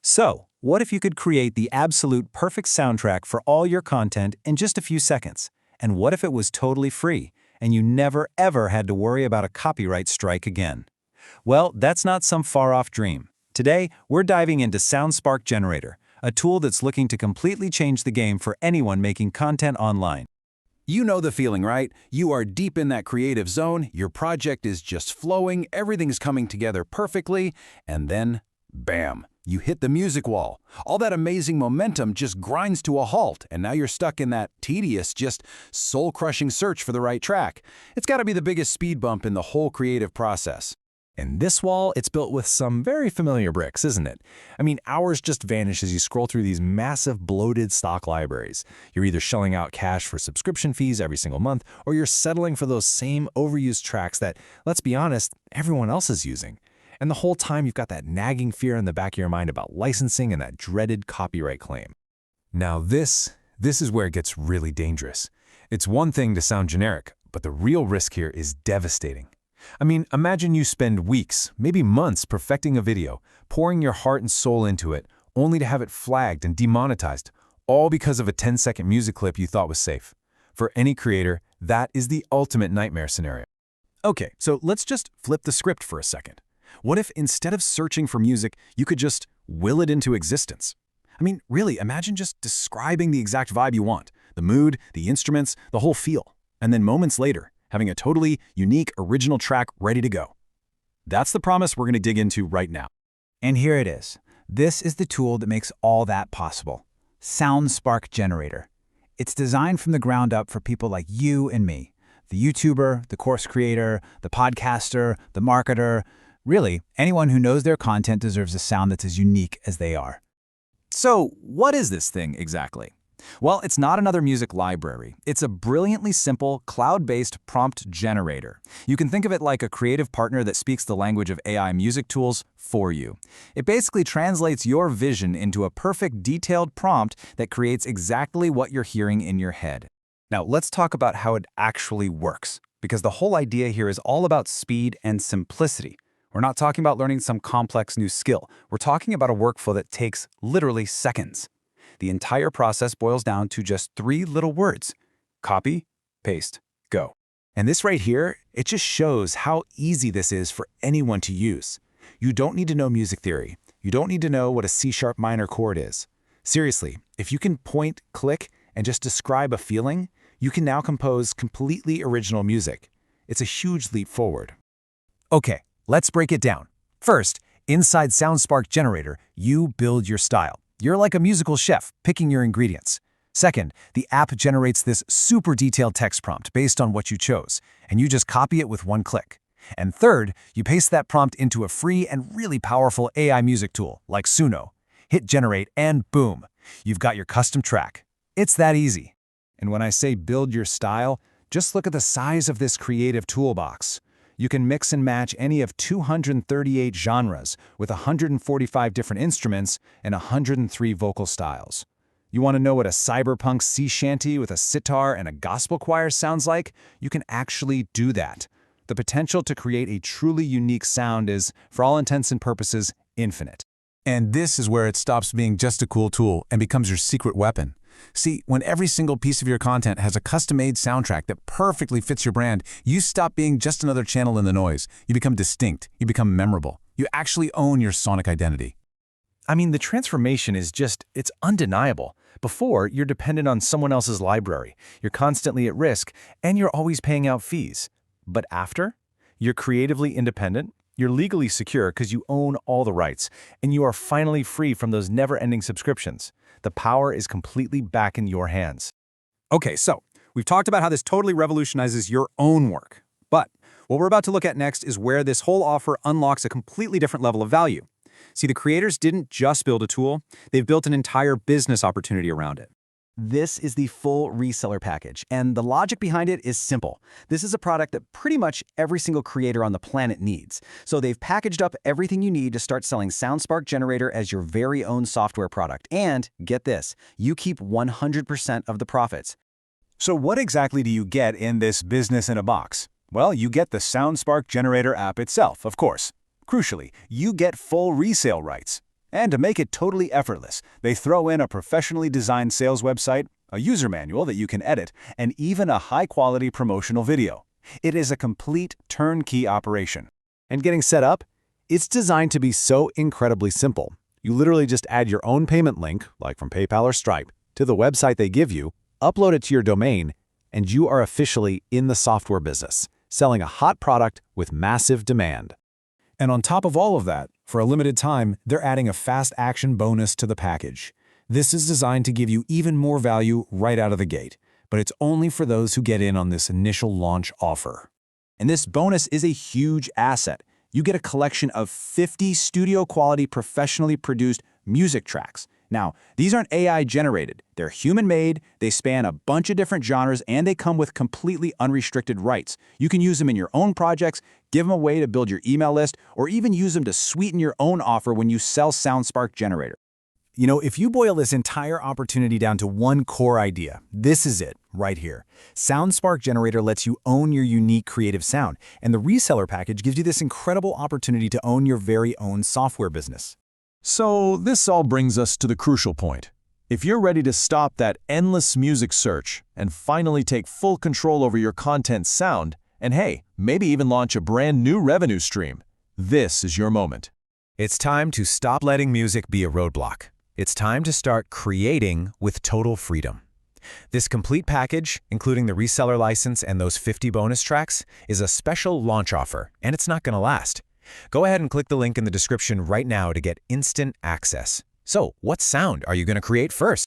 So, what if you could create the absolute perfect soundtrack for all your content in just a few seconds? And what if it was totally free, and you never ever had to worry about a copyright strike again? Well, that's not some far-off dream. Today, we're diving into SoundSparkGenerator, a tool that's looking to completely change the game for anyone making content online. You know the feeling, right? You are deep in that creative zone, your project is just flowing, everything's coming together perfectly, and then, bam, you hit the music wall. All that amazing momentum just grinds to a halt, and now you're stuck in that tedious, just soul-crushing search for the right track. It's got to be the biggest speed bump in the whole creative process. And this wall, it's built with some very familiar bricks, isn't it? I mean, hours just vanish as you scroll through these massive bloated stock libraries. You're either shelling out cash for subscription fees every single month, or you're settling for those same overused tracks that, let's be honest, everyone else is using. And the whole time you've got that nagging fear in the back of your mind about licensing and that dreaded copyright claim. Now this is where it gets really dangerous. It's one thing to sound generic, but the real risk here is devastating. I mean, imagine you spend weeks, maybe months perfecting a video, pouring your heart and soul into it, only to have it flagged and demonetized, all because of a 10-second music clip you thought was safe. For any creator, that is the ultimate nightmare scenario. Okay, so let's just flip the script for a second. What if instead of searching for music, you could just will it into existence? I mean, really, imagine just describing the exact vibe you want, the mood, the instruments, the whole feel, and then moments later, having a totally unique, original track ready to go. That's the promise we're going to dig into right now. And here it is. This is the tool that makes all that possible. SoundSparkGenerator. It's designed from the ground up for people like you and me. The YouTuber, the course creator, the podcaster, the marketer. Really, anyone who knows their content deserves a sound that's as unique as they are. So, what is this thing exactly? Well, it's not another music library. It's a brilliantly simple, cloud-based prompt generator. You can think of it like a creative partner that speaks the language of AI music tools for you. It basically translates your vision into a perfect, detailed prompt that creates exactly what you're hearing in your head. Now, let's talk about how it actually works, because the whole idea here is all about speed and simplicity. We're not talking about learning some complex new skill. We're talking about a workflow that takes literally seconds. The entire process boils down to just 3 little words: copy, paste, go. And this right here, it just shows how easy this is for anyone to use. You don't need to know music theory. You don't need to know what a C-sharp minor chord is. Seriously, if you can point, click, and just describe a feeling, you can now compose completely original music. It's a huge leap forward. Okay, let's break it down. First, inside SoundSparkGenerator, you build your style. You're like a musical chef, picking your ingredients. Second, the app generates this super detailed text prompt based on what you chose, and you just copy it with one click. And third, you paste that prompt into a free and really powerful AI music tool like Suno. Hit generate and boom, you've got your custom track. It's that easy. And when I say build your style, just look at the size of this creative toolbox. You can mix and match any of 238 genres with 145 different instruments and 103 vocal styles. You want to know what a cyberpunk sea shanty with a sitar and a gospel choir sounds like? You can actually do that. The potential to create a truly unique sound is, for all intents and purposes, infinite. And this is where it stops being just a cool tool and becomes your secret weapon. See, when every single piece of your content has a custom-made soundtrack that perfectly fits your brand, you stop being just another channel in the noise. You become distinct. You become memorable. You actually own your sonic identity. I mean, the transformation is it's undeniable. Before, you're dependent on someone else's library. You're constantly at risk, and you're always paying out fees. But after, you're creatively independent. You're legally secure because you own all the rights, and you are finally free from those never-ending subscriptions. The power is completely back in your hands. Okay, so we've talked about how this totally revolutionizes your own work. But what we're about to look at next is where this whole offer unlocks a completely different level of value. See, the creators didn't just build a tool, they've built an entire business opportunity around it. This is the full reseller package, and the logic behind it is simple. This is a product that pretty much every single creator on the planet needs. So they've packaged up everything you need to start selling SoundSparkGenerator as your very own software product. And get this, you keep 100% of the profits. So what exactly do you get in this business in a box? Well, you get the SoundSparkGenerator app itself, of course. Crucially, you get full resale rights. And to make it totally effortless, they throw in a professionally designed sales website, a user manual that you can edit, and even a high-quality promotional video. It is a complete turnkey operation. And getting set up? It's designed to be so incredibly simple. You literally just add your own payment link, like from PayPal or Stripe, to the website they give you, upload it to your domain, and you are officially in the software business, selling a hot product with massive demand. And on top of all of that, for a limited time, they're adding a fast action bonus to the package. This is designed to give you even more value right out of the gate, but it's only for those who get in on this initial launch offer. And this bonus is a huge asset. You get a collection of 50 studio-quality, professionally produced music tracks. Now, these aren't AI-generated. They're human-made, they span a bunch of different genres, and they come with completely unrestricted rights. You can use them in your own projects, give them away to build your email list, or even use them to sweeten your own offer when you sell SoundSparkGenerator. You know, if you boil this entire opportunity down to one core idea, this is it, right here. SoundSparkGenerator lets you own your unique creative sound, and the reseller package gives you this incredible opportunity to own your very own software business. So this all brings us to the crucial point. If you're ready to stop that endless music search and finally take full control over your content sound, and hey, maybe even launch a brand new revenue stream, this is your moment. It's time to stop letting music be a roadblock. It's time to start creating with total freedom. This complete package, including the reseller license and those 50 bonus tracks, is a special launch offer, and it's not going to last. Go ahead and click the link in the description right now to get instant access. So, what sound are you going to create first?